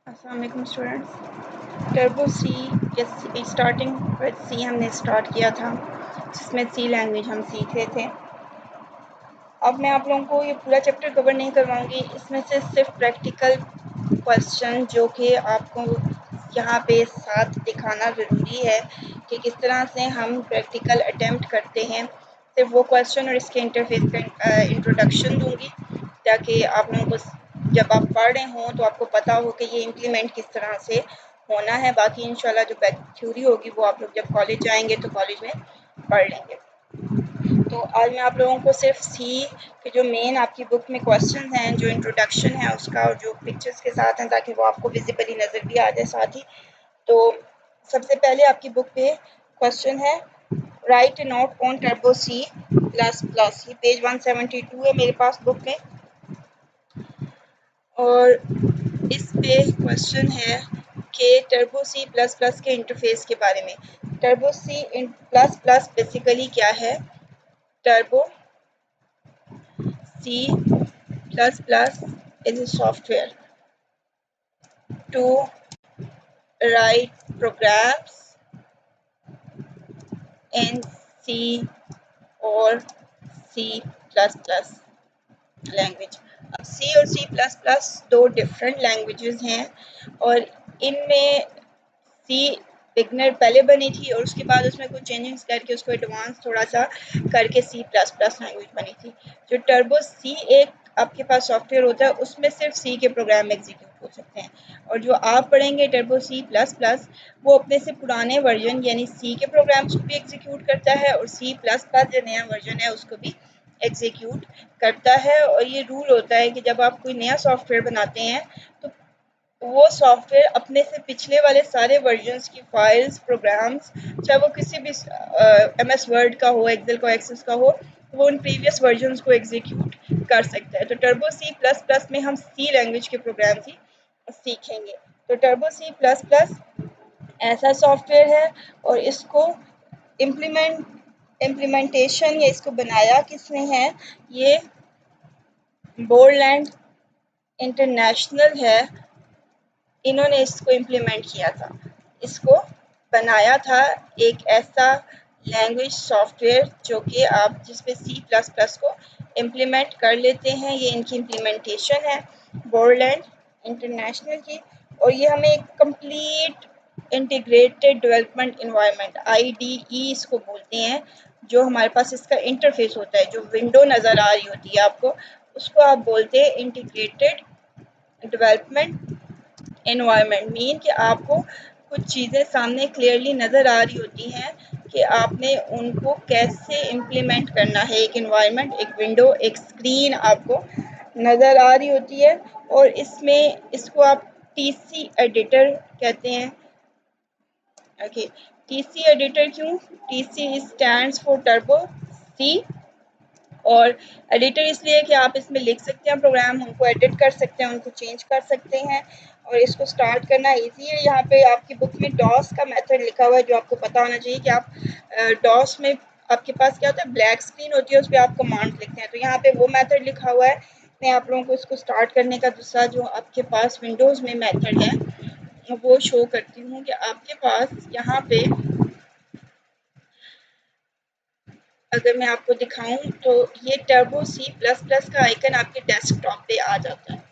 अस्सलाम वालेकुम students. Turbo सी या स्टार्टिंग विद सी हमने स्टार्ट किया था, जिसमें सी लैंग्वेज हम सीख रहे थे। अब मैं आप लोगों को ये पूरा चैप्टर कवर नहीं करवाऊंगी, इसमें से सिर्फ प्रैक्टिकल क्वेश्चन जो कि आपको यहाँ पे साथ दिखाना ज़रूरी है कि किस तरह से हम प्रैक्टिकल अटेम्प्ट करते हैं। सिर्फ वो क्वेश्चन और इसके इंटरफेस का इंट्रोडक्शन दूंगी, ताकि आप लोगों को जब आप पढ़ रहे हों तो आपको पता हो कि ये इम्प्लीमेंट किस तरह से होना है। बाकी इंशाल्लाह जो बैक थ्योरी होगी वो आप लोग जब कॉलेज जाएंगे तो कॉलेज में पढ़ लेंगे। तो आज मैं आप लोगों को सिर्फ सी के जो मेन आपकी बुक में क्वेश्चन हैं, जो इंट्रोडक्शन है उसका और जो पिक्चर्स के साथ हैं, ताकि वो आपको विजिबली नज़र भी आ जाए साथ ही। तो सबसे पहले आपकी बुक पे क्वेश्चन है, write note on Turbo C plus plus. ये पेज 172 है मेरे पास बुक में, और इस पे क्वेश्चन है कि टर्बो सी प्लस प्लस के इंटरफेस के बारे में। Turbo C plus plus basically क्या है? Turbo C plus plus is a software to write programs in C or C plus plus language. अब सी और सी प्लस प्लस दो डिफरेंट लैंग्वेजेस हैं, और इनमें सी बिगनर पहले बनी थी और उसके बाद उसमें कुछ चेंजेस करके उसको एडवांस थोड़ा सा करके सी प्लस प्लस लैंग्वेज बनी थी। जो टर्बो सी एक आपके पास सॉफ्टवेयर होता है, उसमें सिर्फ सी के प्रोग्राम एग्जीक्यूट हो सकते हैं, और जो आप पढ़ेंगे टर्बो सी प्लस प्लस, वो अपने से पुराने वर्जन यानी सी के प्रोग्राम्स को भी एग्जीक्यूट करता है और सी प्लस प्लस जो नया वर्जन है उसको भी एग्जीक्यूट करता है। और ये रूल होता है कि जब आप कोई नया सॉफ्टवेयर बनाते हैं तो वो सॉफ्टवेयर अपने से पिछले वाले सारे वर्जन्स की फाइल्स, प्रोग्राम्स, चाहे वो किसी भी MS वर्ड का हो, एक्सेल का, एक्सेस का हो, वो उन प्रीवियस वर्जन्स को एग्जीक्यूट कर सकता है। तो टर्बो सी प्लस प्लस में हम सी लैंग्वेज के प्रोग्राम्स ही सीखेंगे। तो टर्बो सी प्लस प्लस ऐसा सॉफ्टवेयर है, और इसको इम्प्लीमेंटेशन या इसको बनाया किसने है? ये बोरलैंड इंटरनेशनल है, इन्होंने इसको इम्प्लीमेंट किया था। इसको बनाया था एक ऐसा लैंग्वेज सॉफ्टवेयर जो कि आप जिसपे सी प्लस प्लस को इम्प्लीमेंट कर लेते हैं। ये इनकी इम्प्लीमेंटेशन है बोरलैंड इंटरनेशनल की, और ये हमें एक complete integrated development environment IDE इसको बोलते हैं। जो हमारे पास इसका इंटरफेस होता है, जो विंडो नज़र आ रही होती है आपको, उसको आप बोलते हैं इंटीग्रेटेड डेवलपमेंट एनवायरनमेंट। मीन कि आपको कुछ चीज़ें सामने क्लियरली नज़र आ रही होती हैं कि आपने उनको कैसे इम्प्लीमेंट करना है। एक एनवायरनमेंट, एक विंडो, एक स्क्रीन आपको नज़र आ रही होती है, और इसमें इसको आप TC एडिटर कहते हैं। ओके, TC एडिटर क्यों? TC स्टैंड्स फॉर टर्बो सी, और एडिटर इसलिए कि आप इसमें लिख सकते हैं प्रोग्राम, उनको एडिट कर सकते हैं, उनको चेंज कर सकते हैं, और इसको स्टार्ट करना इजी है। यहाँ पे आपकी बुक में डॉस का मेथड लिखा हुआ है, जो आपको पता होना चाहिए कि आप डॉस में आपके पास क्या होता है, ब्लैक स्क्रीन होती है, उस पर आप कमांड लिखते हैं। तो यहाँ पे वो मेथड लिखा हुआ है। मैं आप लोगों को इसको स्टार्ट करने का दूसरा जो आपके पास विंडोज़ में मेथड है वो शो करती हूँ कि आपके पास यहाँ पे अगर मैं आपको दिखाऊं तो ये टर्बो सी प्लस प्लस का आइकन आपके डेस्कटॉप पे आ जाता है।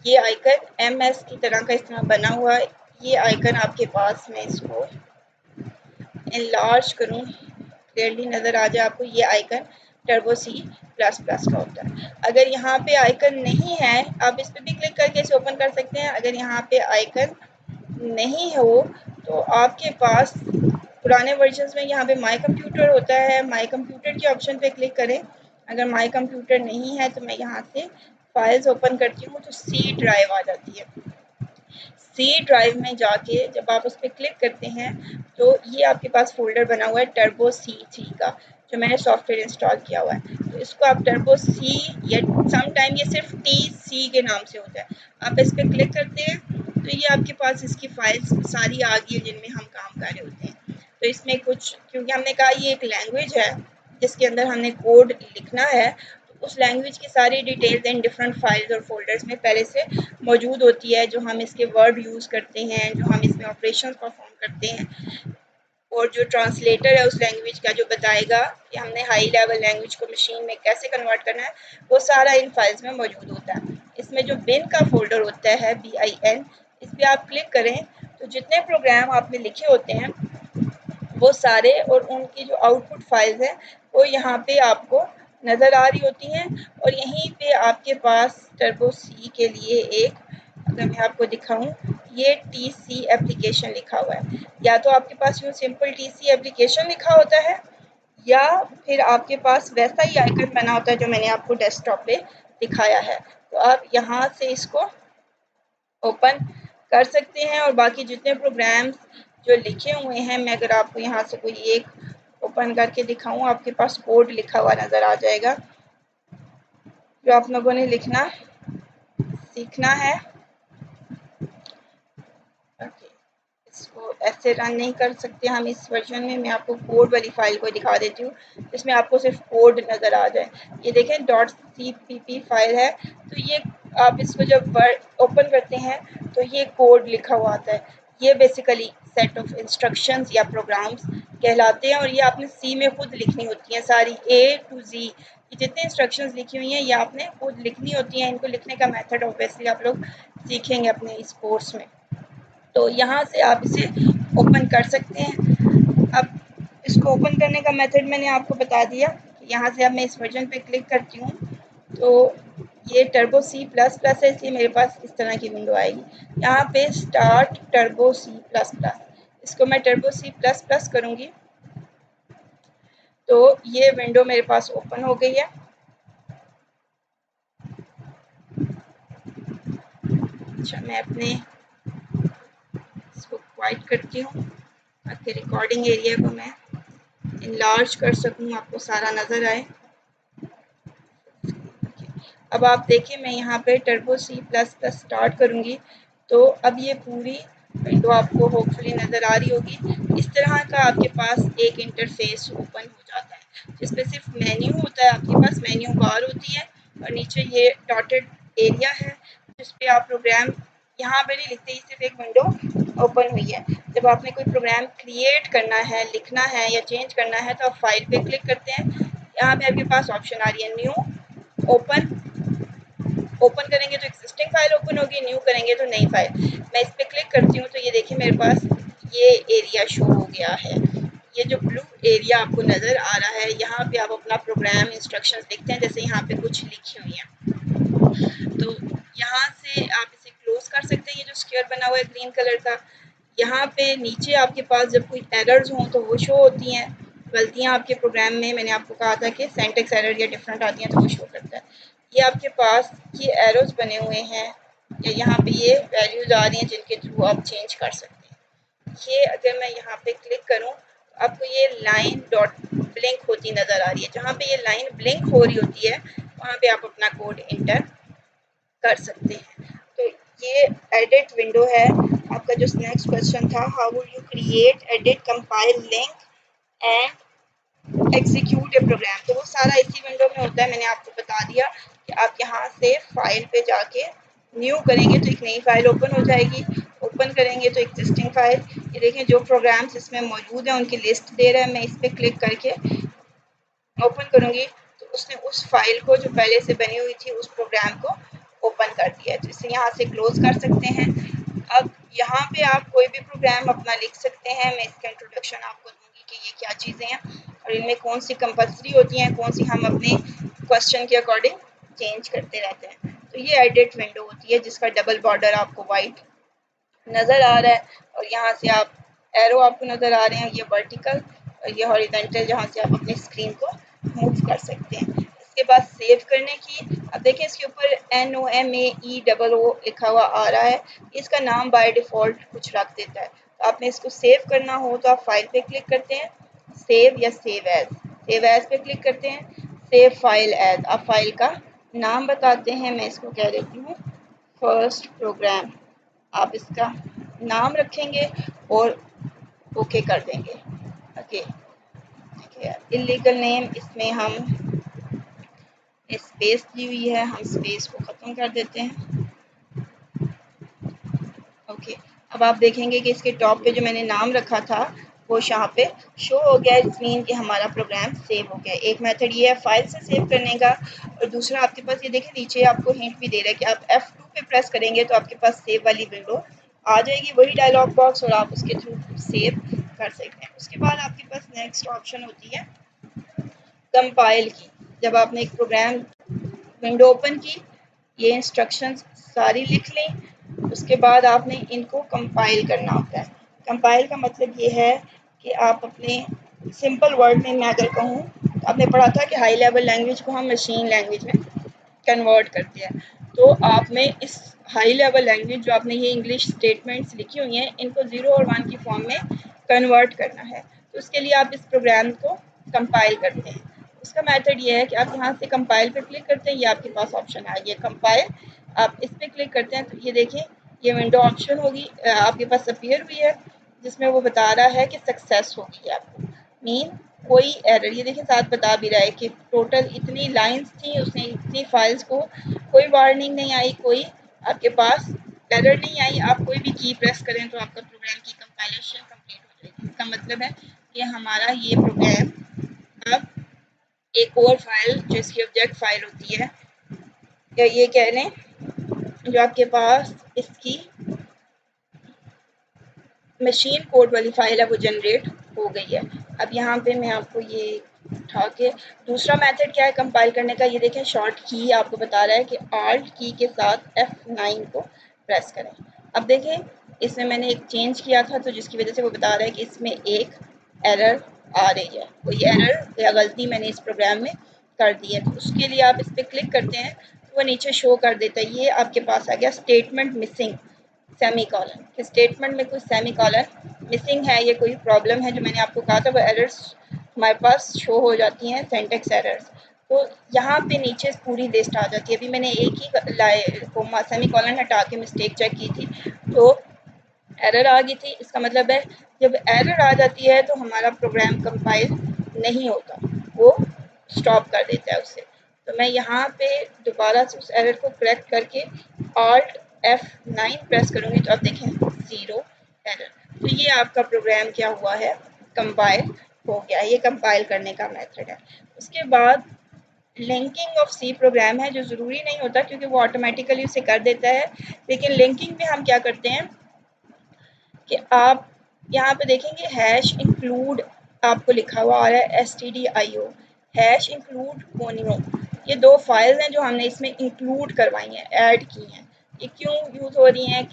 ये आइकन MS की तरह का इस तरह बना हुआ है। ये आइकन आपके पास, मैं इसको एनलार्ज करूं, क्लियरली नज़र आ जाए आपको, ये icon Turbo C plus plus का होता है। अगर यहाँ पे आइकन नहीं है, आप इस पर भी क्लिक करके इसे ओपन कर सकते हैं। अगर यहाँ पे आइकन नहीं हो तो आपके पास पुराने वर्जन्स में यहाँ पे माई कंप्यूटर होता है, माई कंप्यूटर के ऑप्शन पे क्लिक करें। अगर माई कंप्यूटर नहीं है तो मैं यहाँ से फाइल्स ओपन करती हूँ तो सी ड्राइव आ जाती है। सी ड्राइव में जाके जब आप उस पर क्लिक करते हैं तो ये आपके पास फोल्डर बना हुआ है टर्बो C3 का, जो मैंने सॉफ्टवेयर इंस्टॉल किया हुआ है। तो इसको आप टर्बो सी, या समटाइम ये सिर्फ TC के नाम से होता है, आप इस पर क्लिक करते हैं तो ये आपके पास इसकी फाइल्स सारी आ गई है जिनमें हम काम कर रहे होते हैं। तो इसमें कुछ, क्योंकि हमने कहा ये एक लैंग्वेज है जिसके अंदर हमने कोड लिखना है, तो उस लैंग्वेज की सारी डिटेल्स इन डिफरेंट फाइल्स और फोल्डर्स में पहले से मौजूद होती है, जो हम इसके वर्ड यूज़ करते हैं, जो हम इसमें ऑपरेशन परफॉर्म करते हैं, और जो ट्रांसलेटर है उस लैंग्वेज का जो बताएगा कि हमने हाई लेवल लैंग्वेज को मशीन में कैसे कन्वर्ट करना है, वो सारा इन फाइल्स में मौजूद होता है। इसमें जो बिन का फोल्डर होता है BIN, इस पर आप क्लिक करें तो जितने प्रोग्राम आपने लिखे होते हैं वो सारे और उनकी जो आउटपुट फाइल्स हैं वो यहाँ पे आपको नज़र आ रही होती हैं। और यहीं पे आपके पास टर्बो सी के लिए एक, अगर मैं आपको दिखाऊं, ये TC एप्लीकेशन लिखा हुआ है। या तो आपके पास यूँ सिंपल TC एप्लीकेशन लिखा होता है, या फिर आपके पास वैसा ही आइकन बना होता है जो मैंने आपको डेस्कटॉप पे दिखाया है। तो आप यहाँ से इसको ओपन कर सकते हैं और बाकी जितने प्रोग्राम्स जो लिखे हुए हैं, मैं अगर आपको यहाँ से कोई एक ओपन करके दिखाऊं, आपके पास कोड लिखा हुआ नज़र आ जाएगा जो आप लोगों ने लिखना सीखना है। ओके, इसको ऐसे रन नहीं कर सकते हम इस वर्जन में। मैं आपको कोड वाली फाइल को दिखा देती हूँ जिसमें आपको सिर्फ कोड नज़र आ जाए। ये देखें .cpp फाइल है, तो ये आप इसको जब वर्ड ओपन करते हैं तो ये कोड लिखा हुआ आता है। ये बेसिकली सेट ऑफ इंस्ट्रक्शंस या प्रोग्राम्स कहलाते हैं और ये आपने सी में खुद लिखनी होती हैं सारी A to Z। ये जितनी इंस्ट्रक्शंस लिखी हुई हैं ये आपने खुद लिखनी होती हैं। इनको लिखने का मेथड ऑब्वियसली आप लोग सीखेंगे अपने इस कोर्स में। तो यहाँ से आप इसे ओपन कर सकते हैं। अब इसको ओपन करने का मेथड मैंने आपको बता दिया। यहाँ से अब मैं इस वर्जन पे क्लिक करती हूँ तो ये टर्बो C++ है, इसलिए मेरे पास इस तरह की विंडो आएगी। यहाँ पे स्टार्ट टर्बो C++, इसको मैं टर्बो C++ करूँगी तो ये विंडो मेरे पास ओपन हो गई है। अच्छा, मैं अपने इसको क्वाइट करती हूँ ताकि रिकॉर्डिंग एरिया को मैं इनलार्ज कर सकूँ, आपको सारा नज़र आए। अब आप देखिए मैं यहाँ पे टर्बो C++ स्टार्ट करूँगी तो अब ये पूरी विंडो आपको होपफुली नज़र आ रही होगी। इस तरह का आपके पास एक इंटरफेस ओपन हो जाता है जिसमें सिर्फ मेन्यू होता है, आपके पास मेन्यू बार होती है और नीचे ये डॉटेड एरिया है जिस पे आप प्रोग्राम, यहाँ पे नहीं लिखते, सिर्फ एक विंडो ओपन हुई है। जब आपने कोई प्रोग्राम क्रिएट करना है, लिखना है या चेंज करना है तो आप फाइल पे क्लिक करते हैं। यहाँ पे आपके पास ऑप्शन आ रही है न्यू, ओपन। ओपन करेंगे तो एग्जिस्टिंग फाइल ओपन होगी, न्यू करेंगे तो नई फाइल। मैं इस पर क्लिक करती हूँ तो ये देखिए मेरे पास ये एरिया शो हो गया है। ये जो ब्लू एरिया आपको नज़र आ रहा है, यहाँ पे आप अपना प्रोग्राम इंस्ट्रक्शंस लिखते हैं, जैसे यहाँ पे कुछ लिखी हुई हैं। तो यहाँ से आप इसे क्लोज कर सकते हैं। ये जो स्क्वायर बना हुआ है ग्रीन कलर का, यहाँ पे नीचे आपके पास जब कोई एरर्स हों तो वो शो होती हैं, गलतियाँ आपके प्रोग्राम में। मैंने आपको कहा था कि सिंटैक्स एरर या डिफरेंट आती हैं तो वो शो करता है। ये आपके पास ये एरोज बने हुए हैं या यहाँ पे ये वैल्यूज आ रही हैं जिनके थ्रू आप चेंज कर सकते हैं। ये अगर मैं यहाँ पे क्लिक करूँ तो आपको ये लाइन डॉट ब्लिंक होती नज़र आ रही है। जहाँ पे ये लाइन ब्लिंक हो रही होती है वहाँ पे आप अपना कोड इंटर कर सकते हैं। तो ये एडिट विंडो है। आपका जो नेक्स्ट क्वेश्चन था, how will you create, edit, compile, link and execute a program, तो वो सारा इसी विंडो में होता है। मैंने आपको बता दिया कि आप यहाँ से फाइल पे जाके न्यू करेंगे तो एक नई फाइल ओपन हो जाएगी, ओपन करेंगे तो एग्जिस्टिंग फाइल, ये देखें जो प्रोग्राम्स इसमें मौजूद हैं उनकी लिस्ट दे रहा है। मैं इस पर क्लिक करके ओपन करूँगी तो उसने उस फाइल को जो पहले से बनी हुई थी उस प्रोग्राम को ओपन कर दिया है। तो इसे यहाँ से क्लोज कर सकते हैं। अब यहाँ पे आप कोई भी प्रोग्राम अपना लिख सकते हैं। मैं इसका इंट्रोडक्शन आपको दूंगी कि ये क्या चीज़ें हैं और इनमें कौन सी कंपल्सरी होती हैं, कौन सी हम अपने क्वेश्चन के अकॉर्डिंग चेंज करते रहते हैं। तो ये एडिट विंडो होती है जिसका डबल बॉर्डर आपको वाइट नज़र आ रहा है और यहाँ से आप एरो आपको नज़र आ रहे हैं, ये वर्टिकल और ये हॉरिजॉन्टल, जहाँ से आप अपने स्क्रीन को मूव कर सकते हैं। इसके बाद सेव करने की, अब देखिए इसके ऊपर NOMAEOO लिखा हुआ आ रहा है। इसका नाम बाय डिफ़ॉल्ट कुछ रख देता है। तो आपने इसको सेव करना हो तो आप फाइल पे क्लिक करते हैं, सेव या सेव एज पे क्लिक करते हैं, सेव फाइल एज, आप फाइल का नाम बताते हैं। मैं इसको कह देती हूँ फर्स्ट प्रोग्राम, आप इसका नाम रखेंगे और ओके कर देंगे। ओके, ठीक है। इलीगल नेम इसमें हम स्पेस दी हुई है, हम स्पेस को ख़त्म कर देते हैं। ओके, अब आप देखेंगे कि इसके टॉप पे जो मैंने नाम रखा था वो यहाँ पे शो हो गया। इट्स मीन कि हमारा प्रोग्राम सेव हो गया। एक मेथड ये है फाइल से सेव करने का, और दूसरा आपके पास ये देखिए नीचे आपको हिंट भी दे रहा है कि आप F2 पे प्रेस करेंगे तो आपके पास सेव वाली विंडो आ जाएगी, वही डायलॉग बॉक्स, और आप उसके थ्रू सेव कर सकते हैं। उसके बाद आपके पास नेक्स्ट ऑप्शन होती है कंपाइल की। जब आपने एक प्रोग्राम विंडो ओपन की, ये इंस्ट्रक्शंस सारी लिख लें, उसके बाद आपने इनको कंपाइल करना होता है। कंपाइल का मतलब ये है कि आप अपने सिंपल वर्ड में मैं अगर कहूँ तो आपने पढ़ा था कि हाई लेवल लैंग्वेज को हम मशीन लैंग्वेज में कन्वर्ट करते हैं। तो आप में इस हाई लेवल लैंग्वेज जो आपने ये इंग्लिश स्टेटमेंट्स लिखी हुई हैं, इनको 0 और 1 की फॉर्म में कन्वर्ट करना है। तो उसके लिए आप इस प्रोग्राम को कंपाइल करते हैं। उसका मेथड ये है कि आप यहाँ से कंपाइल पे क्लिक करते हैं, ये आपके पास ऑप्शन आ गया कंपाइल। आप इस पर क्लिक करते हैं तो ये देखें ये विंडो ऑप्शन होगी आपके पास अपीयर हुई है, जिसमें वो बता रहा है कि सक्सेस होगी आपको। मीन कोई एरर, ये देखिए साथ बता भी रहा है कि टोटल इतनी लाइंस थी, उसने इतनी फाइल्स को, कोई वार्निंग नहीं आई, कोई आपके पास एरर नहीं आई। आप कोई भी की प्रेस करें तो आपका प्रोग्राम की कंपाइलेशन कंप्लीट हो जाएगी। इसका मतलब है कि हमारा ये प्रोग्राम अब एक और फाइल जो इसकी ऑब्जेक्ट फाइल होती है, या ये कह लें जो आपके पास इसकी मशीन कोड वाली फाइल है, वो जनरेट हो गई है। अब यहाँ पे मैं आपको ये उठा के दूसरा मेथड क्या है कंपाइल करने का, ये देखें शॉर्ट की आपको बता रहा है कि आल्ट की के साथ F9 को प्रेस करें। अब देखें इसमें मैंने एक चेंज किया था तो जिसकी वजह से वो बता रहा है कि इसमें एक एरर आ रही है, कोई एरर या गलती मैंने इस प्रोग्राम में कर दी है। तो उसके लिए आप इस पर क्लिक करते हैं तो वो नीचे शो कर देता है, ये आपके पास आ गया स्टेटमेंट मिसिंग सेमी कॉलन, कि स्टेटमेंट में कोई सेमी कॉलन मिसिंग है, ये कोई प्रॉब्लम है जो मैंने आपको कहा था, वो एरर्स हमारे पास शो हो जाती हैं, सिंटैक्स एरर्स। तो यहाँ पे नीचे पूरी लिस्ट आ जाती है। अभी मैंने एक ही कोमा सेमी कॉलन हटा के मिस्टेक चेक की थी तो एरर आ गई थी। इसका मतलब है जब एरर आ जाती है तो हमारा प्रोग्राम कंपाइल नहीं होता, वो स्टॉप कर देता है उसे। तो मैं यहाँ पे दोबारा से उस एरर को करेक्ट करके Alt F9 प्रेस करूँगी तो आप देखें 0 एरर। तो ये आपका प्रोग्राम क्या हुआ है, कंपाइल हो गया। ये कंपाइल करने का मेथड है। उसके बाद लिंकिंग ऑफ सी प्रोग्राम है, जो ज़रूरी नहीं होता क्योंकि वो ऑटोमेटिकली उसे कर देता है, लेकिन लिंकिंग में हम क्या करते हैं कि आप यहाँ पे देखेंगे हैश इंक्लूड आपको लिखा हुआ आ रहा है stdio, हैश इंक्लूड मोनियो। ये दो फाइल्स हैं जो हमने इसमें इंक्लूड करवाई हैं, ऐड की हैं। ये क्यों यूज़ हो रही हैं,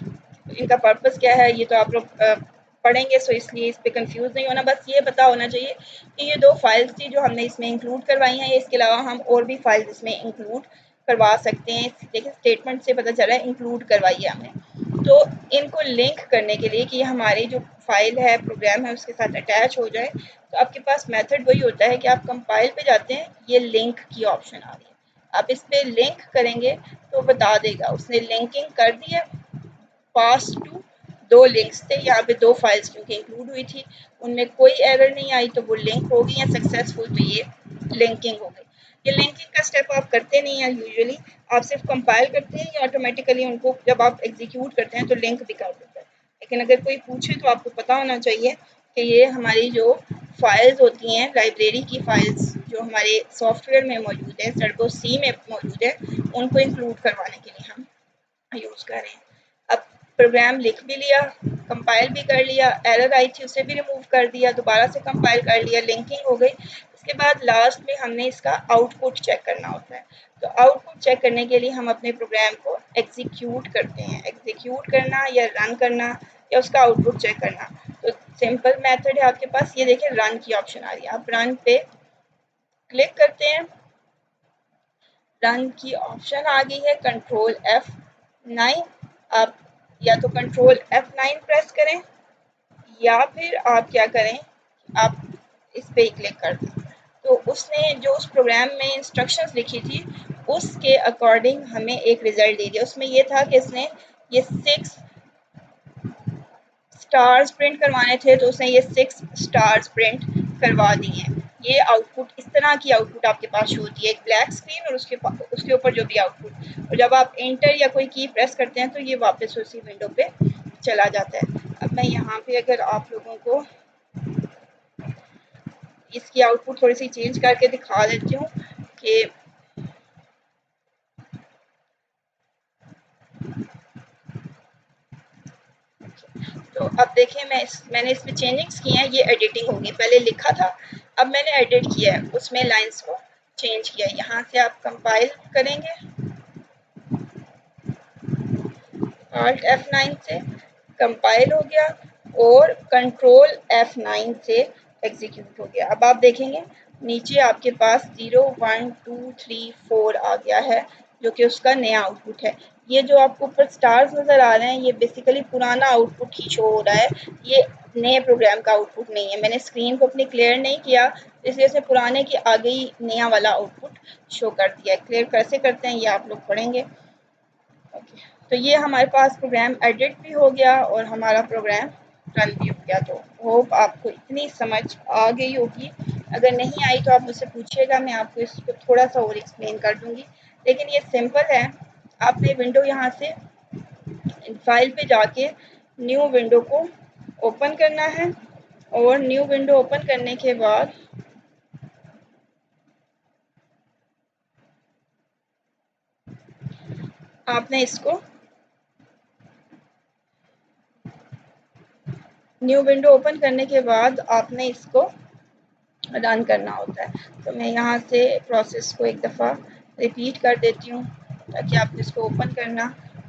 इनका पर्पस क्या है, ये तो आप लोग पढ़ेंगे, सो इसलिए इस पर कंफ्यूज नहीं होना। बस ये पता होना चाहिए कि ये दो फाइल्स थी जो हमने इसमें इंक्लूड करवाई हैं। इसके अलावा हम और भी फाइल्स इसमें इंक्लूड करवा सकते हैं। देखिए स्टेटमेंट से पता चला है इंक्लूड करवाई है हमने। तो इनको लिंक करने के लिए कि ये हमारी जो फाइल है, प्रोग्राम है, उसके साथ अटैच हो जाए, तो आपके पास मेथड वही होता है कि आप कंपाइल पे जाते हैं, ये लिंक की ऑप्शन आ रही है, आप इस पर लिंक करेंगे तो बता देगा उसने लिंकिंग कर दी है। पास टू दो लिंक्स थे, यहाँ पे दो फाइल्स क्योंकि इंक्लूड हुई थी, उनमें कोई एरर नहीं आई तो वो लिंक हो गई है सक्सेसफुल, तो ये लिंकिंग हो गई। ये लिंकिंग का स्टेप आप करते नहीं हैं यूजुअली, आप सिर्फ कंपाइल करते हैं या ऑटोमेटिकली उनको जब आप एग्जीक्यूट करते हैं तो लिंक भी कर देता है। लेकिन अगर कोई पूछे तो आपको पता होना चाहिए कि ये हमारी जो फाइल्स होती हैं, लाइब्रेरी की फाइल्स जो हमारे सॉफ्टवेयर में मौजूद है, सर्गो सी में मौजूद है, उनको इंक्लूड करवाने के लिए हम यूज़ कर रहे हैं। अब प्रोग्राम लिख भी लिया, कंपाइल भी कर लिया, एरर आई थी उसे भी रिमूव कर दिया, दोबारा से कंपाइल कर लिया, लिंकिंग हो गई। इसके बाद लास्ट में हमने इसका आउटपुट चेक करना होता है। तो आउटपुट चेक करने के लिए हम अपने प्रोग्राम को एग्जीक्यूट करते हैं। एग्जीक्यूट करना या रन करना या उसका आउटपुट चेक करना, तो सिंपल मेथड है आपके पास। ये देखिए रन की ऑप्शन आ रही है, आप रन पे क्लिक करते हैं, रन की ऑप्शन आ गई है, कंट्रोल F9। आप या तो कंट्रोल F9 प्रेस करें या फिर आप क्या करें, आप इस पे ही क्लिक कर दें। तो उसने जो उस प्रोग्राम में इंस्ट्रक्शंस लिखी थी उसके अकॉर्डिंग हमें एक रिजल्ट दे दिया। उसमें ये था कि इसने ये 6 स्टार्स प्रिंट करवाने थे, तो उसने ये 6 स्टार्स प्रिंट करवा दिए हैं। ये आउटपुट, इस तरह की आउटपुट आपके पास शो होती है, एक ब्लैक स्क्रीन और उसके ऊपर जो भी आउटपुट, और जब आप एंटर या कोई की प्रेस करते हैं तो ये वापस उसी विंडो पे चला जाता है। अब मैं यहाँ पे अगर आप लोगों को इसकी आउटपुट थोड़ी सी चेंज करके दिखा देती हूँ कि तो अब देखिए मैंने इसमें चेंजिंग्स की हैं, ये एडिटिंग होगी, पहले लिखा था अब मैंने एडिट किया है, उसमें लाइंस को चेंज किया है। यहाँ से आप कंपाइल करेंगे Alt F9 से, कंपाइल हो गया और कंट्रोल F9 से एग्जीक्यूट हो गया। अब आप देखेंगे नीचे आपके पास 0 1 2 3 4 आ गया है, जो कि उसका नया आउटपुट है। ये जो आपको ऊपर स्टार्स नज़र आ रहे हैं ये बेसिकली पुराना आउटपुट ही शो हो रहा है, ये नए प्रोग्राम का आउटपुट नहीं है। मैंने स्क्रीन को अपनी क्लियर नहीं किया, इसलिए इसने पुराने के आगे ही नया वाला आउटपुट शो कर दिया है। क्लियर कैसे करते हैं ये आप लोग पढ़ेंगे। ओके, तो ये हमारे पास प्रोग्राम एडिट भी हो गया और हमारा प्रोग्राम रन भी हो गया। तो होप आपको इतनी समझ आ गई होगी, अगर नहीं आई तो आप मुझसे पूछिएगा, मैं आपको इसको थोड़ा सा और एक्सप्लेन कर दूंगी, लेकिन ये सिंपल है। आपने विंडो यहाँ से फाइल पे जाके न्यू विंडो को ओपन करना है और न्यू विंडो ओपन करने के बाद आपने इसको न्यू विंडो ओपन करने के बाद आपने इसको रन करना होता है। तो मैं यहाँ से प्रोसेस को एक दफ़ा रिपीट कर देती हूँ ताकि आपको इसको ओपन करना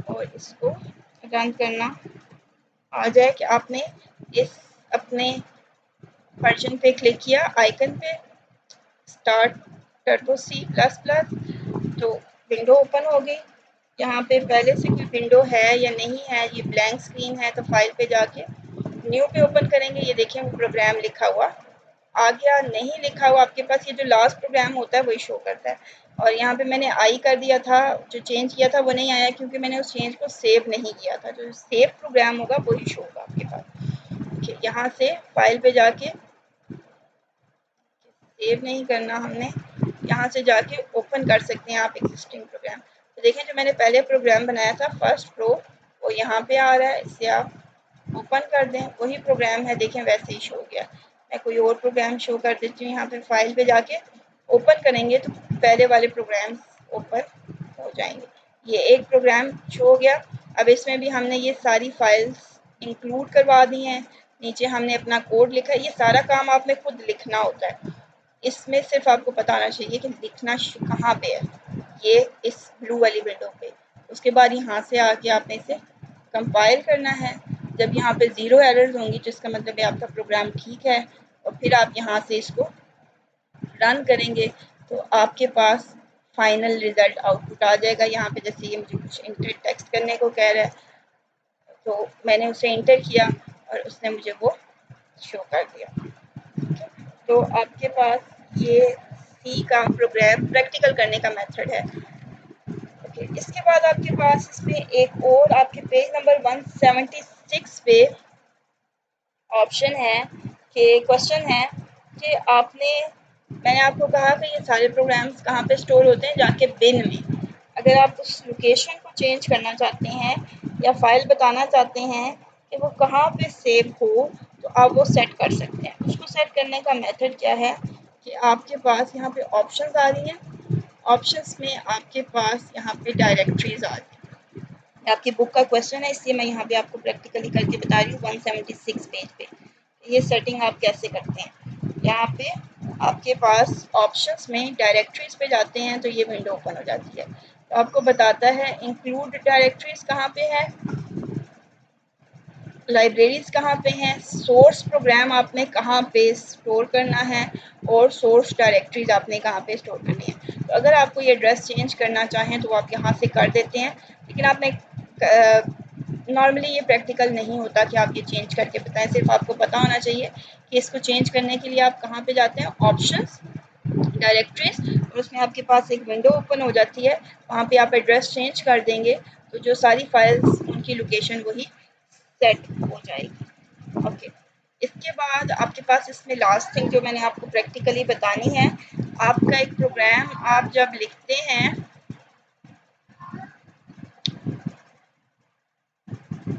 और इसको रन करना आ जाए कि आपने इस अपने वर्जन पे क्लिक किया आइकन पे, स्टार्ट टर्बो C++, तो विंडो ओपन हो गई। यहाँ पे पहले से कोई विंडो है या नहीं है, ये ब्लैंक स्क्रीन है, तो फाइल पे जाके न्यू पे ओपन करेंगे। ये देखें वो प्रोग्राम लिखा हुआ आ गया, नहीं लिखा हुआ आपके पास ये जो लास्ट प्रोग्राम होता है वही शो करता है। और यहाँ पे मैंने आई कर दिया था, जो चेंज किया था वो नहीं आया क्योंकि मैंने उस चेंज को सेव नहीं किया था। जो सेव प्रोग्राम होगा वही शो होगा आपके पास। ठीक, यहाँ से फाइल पे जाके सेव नहीं करना हमने, यहाँ से जाके ओपन कर सकते हैं आप एग्जिस्टिंग प्रोग्राम। तो देखें जो मैंने पहले प्रोग्राम बनाया था फर्स्ट प्रो, वो यहाँ पे आ रहा है, इससे आप ओपन कर दें, वही प्रोग्राम है, देखें वैसे ही शो हो गया। मैं कोई और प्रोग्राम शो कर देती हूँ, यहाँ पे फाइल पे जाके ओपन करेंगे तो पहले वाले प्रोग्राम ओपन हो जाएंगे। ये एक प्रोग्राम शो हो गया। अब इसमें भी हमने ये सारी फाइल्स इंक्लूड करवा दी हैं, नीचे हमने अपना कोड लिखा है। ये सारा काम आपने खुद लिखना होता है, इसमें सिर्फ आपको पता होना चाहिए कि लिखना कहाँ पे है, ये इस ब्लू वाली विंडो पे। उसके बाद यहाँ से आके आपने इसे कंपाइल करना है। जब यहाँ पे 0 एरर्स होंगी जिसका मतलब है आपका प्रोग्राम ठीक है, और फिर आप यहाँ से इसको रन करेंगे तो आपके पास फाइनल रिजल्ट आउटपुट आ जाएगा। यहाँ पे जैसे ये मुझे कुछ इंटर टेक्स्ट करने को कह रहा है, तो मैंने उसे इंटर किया और उसने मुझे वो शो कर दिया। तो आपके पास ये सी का प्रोग्राम प्रैक्टिकल करने का मेथड है। ओके, इसके बाद आपके पास इसमें एक और आपके पेज नंबर 176 पे ऑप्शन है कि क्वेश्चन है कि मैंने आपको कहा कि ये सारे प्रोग्राम्स कहाँ पे स्टोर होते हैं, जाके बिन में। अगर आप उस लोकेशन को चेंज करना चाहते हैं या फाइल बताना चाहते हैं कि वो कहाँ पे सेव हो, तो आप वो सेट कर सकते हैं। उसको सेट करने का मेथड क्या है कि आपके पास यहाँ पे ऑप्शंस आ रही हैं, ऑप्शंस में आपके पास यहाँ पे डायरेक्टरीज आ रही हैं। आपकी बुक का क्वेश्चन है इसलिए मैं यहाँ पे आपको प्रैक्टिकली करके बता रही हूँ 176 पेज पे ये सेटिंग आप कैसे करते हैं। यहाँ पे आपके पास ऑप्शंस में डायरेक्टरीज पे जाते हैं तो ये विंडो ओपन हो जाती है। तो आपको बताता है इंक्लूड डायरेक्टरीज कहाँ पे है, लाइब्रेरीज कहाँ पे हैं, सोर्स प्रोग्राम आपने कहाँ पे स्टोर करना है, और सोर्स डायरेक्टरीज आपने कहाँ पे स्टोर करनी है। तो अगर आपको ये एड्रेस चेंज करना चाहें तो आप यहाँ से कर देते हैं, लेकिन आपने नॉर्मली ये प्रैक्टिकल नहीं होता कि आप ये चेंज करके बताएं। सिर्फ आपको पता होना चाहिए कि इसको चेंज करने के लिए आप कहाँ पे जाते हैं, ऑप्शंस, डायरेक्टरीज, और उसमें आपके पास एक विंडो ओपन हो जाती है। वहाँ पे आप एड्रेस चेंज कर देंगे तो जो सारी फाइल्स उनकी लोकेशन वही सेट हो जाएगी। ओके, इसके बाद आपके पास इसमें लास्ट थिंग जो मैंने आपको प्रैक्टिकली बतानी है, आपका एक प्रोग्राम आप जब लिखते हैं